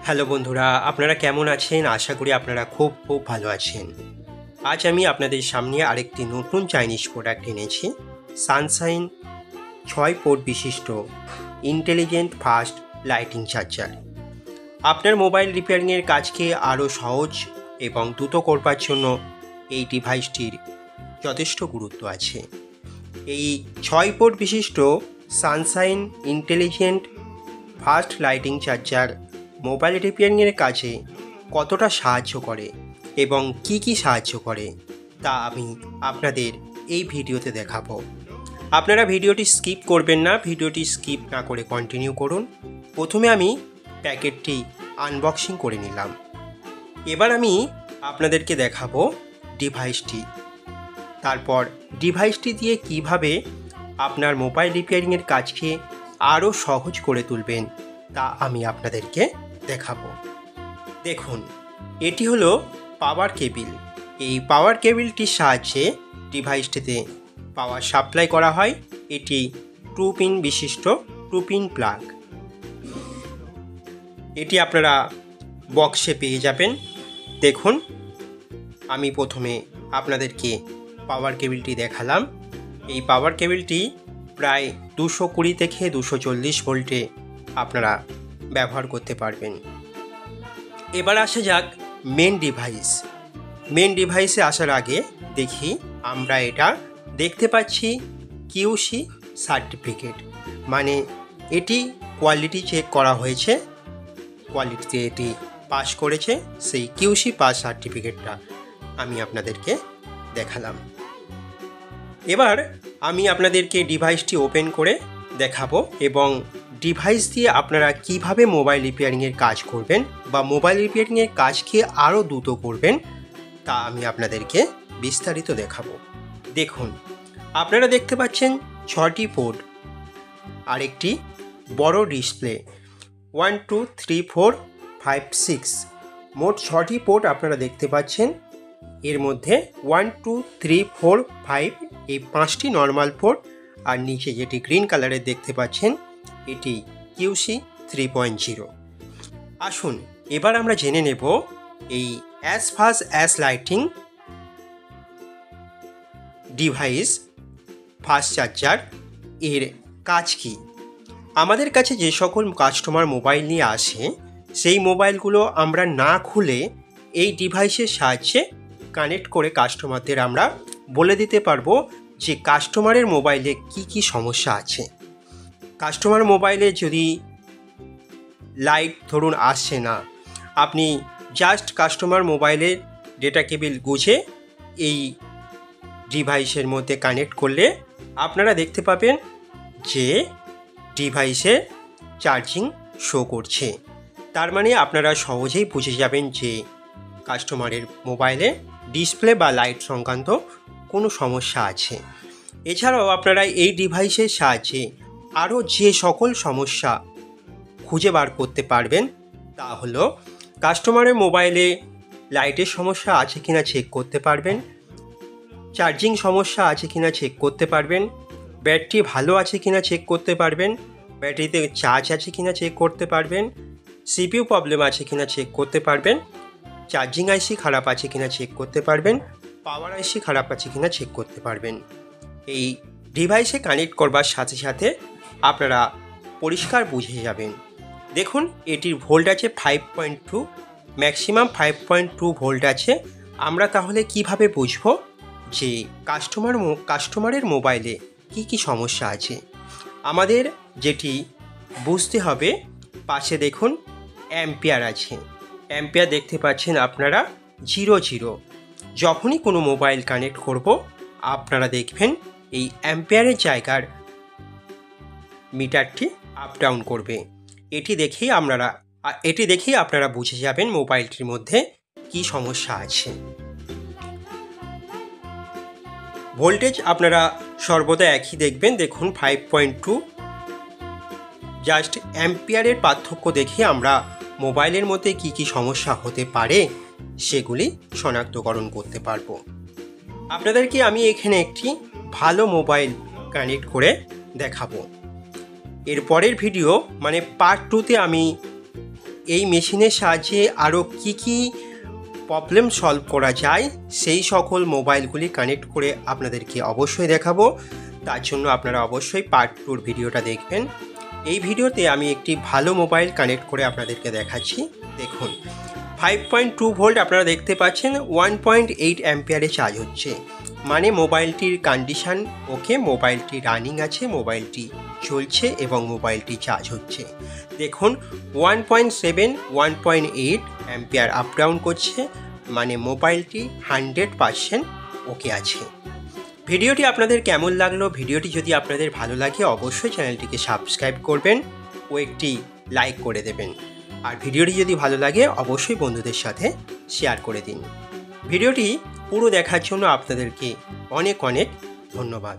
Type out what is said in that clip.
Hello বন্ধুরা, আপনারা কেমন আছেন? আশা করি আপনারা খুব ভালো আছেন। আজ আমি আপনাদের সামনে আরেকটি নতুন চাইনিজ প্রোডাক্ট এনেছি। সানশাইন 6 পোর্ট বিশিষ্ট ইন্টেলিজেন্ট ফাস্ট লাইটিং চার্জার। আপনার মোবাইল রিপেয়ারিংয়ের কাজকে আরও সহজ এবং দ্রুত করবার জন্য এই ডিভাইসটির যথেষ্ট গুরুত্ব আছে। এই 6 পোর্ট বিশিষ্ট Sunshine intelligent fast lighting charger mobile রিপেয়ারিংয়ের কাজে কতটা সাহায্য করে এবং কি সাহায্য করে তা আমি আপনাদের এই ভিডিওতে দেখাবো। আপনারা ভিডিওটি স্কিপ করবেন না, ভিডিওটি স্কিপ না করে কন্টিনিউ করুন। প্রথমে আমি প্যাকেটটি আনবক্সিং করে নিলাম। এবার আমি আপনাদেরকে দেখাবো ডিভাইসটি। তারপর ডিভাইসটি দিয়ে কিভাবে আপনার মোবাইল রিপেয়ারিংয়ের কাজকে আরও সহজ করে তুলবেন তা আমি আপনাদেরকে দেখাবো। দেখুন, এটি হলো পাওয়ার কেবিল। এই পাওয়ার কেবিলটির সাহায্যে ডিভাইসটিতে পাওয়ার সাপ্লাই করা হয়। এটি 2 পিন বিশিষ্ট 2 পিন প্লাগ। এটি আপনারা বক্সে পেয়ে যাবেন। দেখুন, আমি প্রথমে আপনাদেরকে পাওয়ার কেবিলটি দেখালাম। এই পাওয়ার কেবিলটি প্রায় 220 থেকে 240 ভোল্টে আপনারা ব্যবহার করতে পারবেন। এবার আসা যাক মেন ডিভাইস। মেন ডিভাইসে আসার আগে দেখি আমরা এটা দেখতে পাচ্ছি কিউসি সার্টিফিকেট, মানে এটি কোয়ালিটি চেক করা হয়েছে, কোয়ালিটিতে এটি পাস করেছে। সেই কিউসি পাস সার্টিফিকেটটা আমি আপনাদেরকে দেখালাম। এবার আমি আপনাদেরকে ডিভাইসটি ওপেন করে দেখাবো এবং ডিভাইস দিয়ে আপনারা কিভাবে মোবাইল রিপেয়ারিংয়ের কাজ করবেন বা মোবাইল রিপেয়ারিংয়ের কাজকে আরও দ্রুত করবেন তা আমি আপনাদেরকে বিস্তারিত দেখাবো। দেখুন, আপনারা দেখতে পাচ্ছেন 6টি পোর্ট আর একটি বড় ডিসপ্লে। 1 2 3 4 5 6 মোট 6টি পোর্ট আপনারা দেখতে পাচ্ছেন। এর মধ্যে 1 2 3 4 5 এই 5টি নর্মাল পোর্ট, আর নিচে যেটি গ্রিন কালারের দেখতে পাচ্ছেন এটি কিউসি 3.0। আসুন এবার আমরা জেনে নেব এই as fast as lighting device fast charger এর কাজ কি। আমাদের কাছে যে সকল কাস্টমার মোবাইল নিয়ে আসে সেই মোবাইলগুলো আমরা না খুলে এই ডিভাইসের সাহায্যে কানেক্ট করে কাস্টমারদের আমরা বলে দিতে পারবো যে কাস্টমারের মোবাইলে কি সমস্যা আছে। কাস্টমার মোবাইলে যদি লাইট ধরুন আসছে না, আপনি জাস্ট কাস্টমার মোবাইলের ডেটা কেবিল গুঁজে এই ডিভাইসের মধ্যে কানেক্ট করলে আপনারা দেখতে পাবেন যে ডিভাইসে চার্জিং শো করছে। তার মানে আপনারা সহজেই বুঝে যাবেন যে কাস্টমারের মোবাইলে ডিসপ্লে বা লাইট সংক্রান্ত কোনো সমস্যা আছে। এছাড়াও আপনারা এই ডিভাইসের সাহায্যে আরও যে সকল সমস্যা খুঁজে বার করতে পারবেন তা হলো কাস্টমারের মোবাইলে লাইটের সমস্যা আছে কিনা চেক করতে পারবেন, চার্জিং সমস্যা আছে কিনা চেক করতে পারবেন, ব্যাটারি ভালো আছে কিনা চেক করতে পারবেন, ব্যাটারিতে চার্জ আছে কিনা চেক করতে পারবেন, সিপিইউ প্রবলেম আছে কিনা চেক করতে পারবেন, চার্জিং আইসি খারাপ আছে কিনা চেক করতে পারবেন, পাওয়ার আইসি খারাপ আছে কিনা চেক করতে পারবেন। এই ডিভাইসে কানেক্ট করবার সাথে সাথে আপনারা পরিষ্কার বুঝে যাবেন। দেখুন, এটির ভোল্ট আছে 5.2, ম্যাক্সিমাম 5.2 ভোল্ট আছে। আমরা তাহলে কিভাবে বুঝব যে কাস্টমারের মোবাইলে কি সমস্যা আছে। আমাদের যেটি বুঝতে হবে, পাশে দেখুন অ্যাম্পিয়ার আছে। অ্যাম্পিয়ার দেখতে পাচ্ছেন আপনারা 0 যখনই কোনো মোবাইল কানেক্ট করব আপনারা দেখবেন এই অ্যাম্পিয়ারের জায়গার মিটারটি আপ ডাউন করবে। এটি দেখেই আপনারা বুঝে যাবেন মোবাইলটির মধ্যে কি সমস্যা আছে। ভোল্টেজ আপনারা সর্বদা একই দেখবেন। দেখুন 5.2, জাস্ট অ্যাম্পিয়ারের পার্থক্য দেখে আমরা মোবাইলের মধ্যে কি সমস্যা হতে পারে সেগুলি শনাক্তকরণ করতে পারবো। আপনাদেরকে আমি এখানে একটি ভালো মোবাইল কানেক্ট করে দেখাবো। এর পরের ভিডিও মানে পার্ট 2তে আমি এই মেশিনের সাহায্যে আরও কী প্রবলেম সলভ করা যায় সেই সকল মোবাইলগুলি কানেক্ট করে আপনাদেরকে অবশ্যই দেখাবো। তার জন্য আপনারা অবশ্যই পার্ট 2 ভিডিওটা দেখবেন। এই ভিডিওতে আমি একটি ভালো মোবাইল কানেক্ট করে আপনাদেরকে দেখাচ্ছি। দেখুন 5.2 ভোল্ট আপনারা দেখতে পাচ্ছেন, 1.8 অ্যাম্পিয়ারে চার্জ হচ্ছে, মানে মোবাইলটির কন্ডিশান ওকে, মোবাইলটি রানিং আছে, মোবাইলটি চলছে এবং মোবাইলটি চার্জ হচ্ছে। দেখুন 1.7 1.8 অ্যাম্পিয়ার আপ ডাউন করছে, মানে মোবাইলটি 100% ওকে আছে। ভিডিওটি আপনাদের কেমন লাগলো? ভিডিওটি যদি আপনাদের ভালো লাগে অবশ্যই চ্যানেলটিকে সাবস্ক্রাইব করবেন ও একটি লাইক করে দেবেন। আর ভিডিওটি যদি ভালো লাগে অবশ্যই বন্ধুদের সাথে শেয়ার করে দিন। ভিডিওটি পুরো দেখার জন্য আপনাদেরকে অনেক অনেক ধন্যবাদ।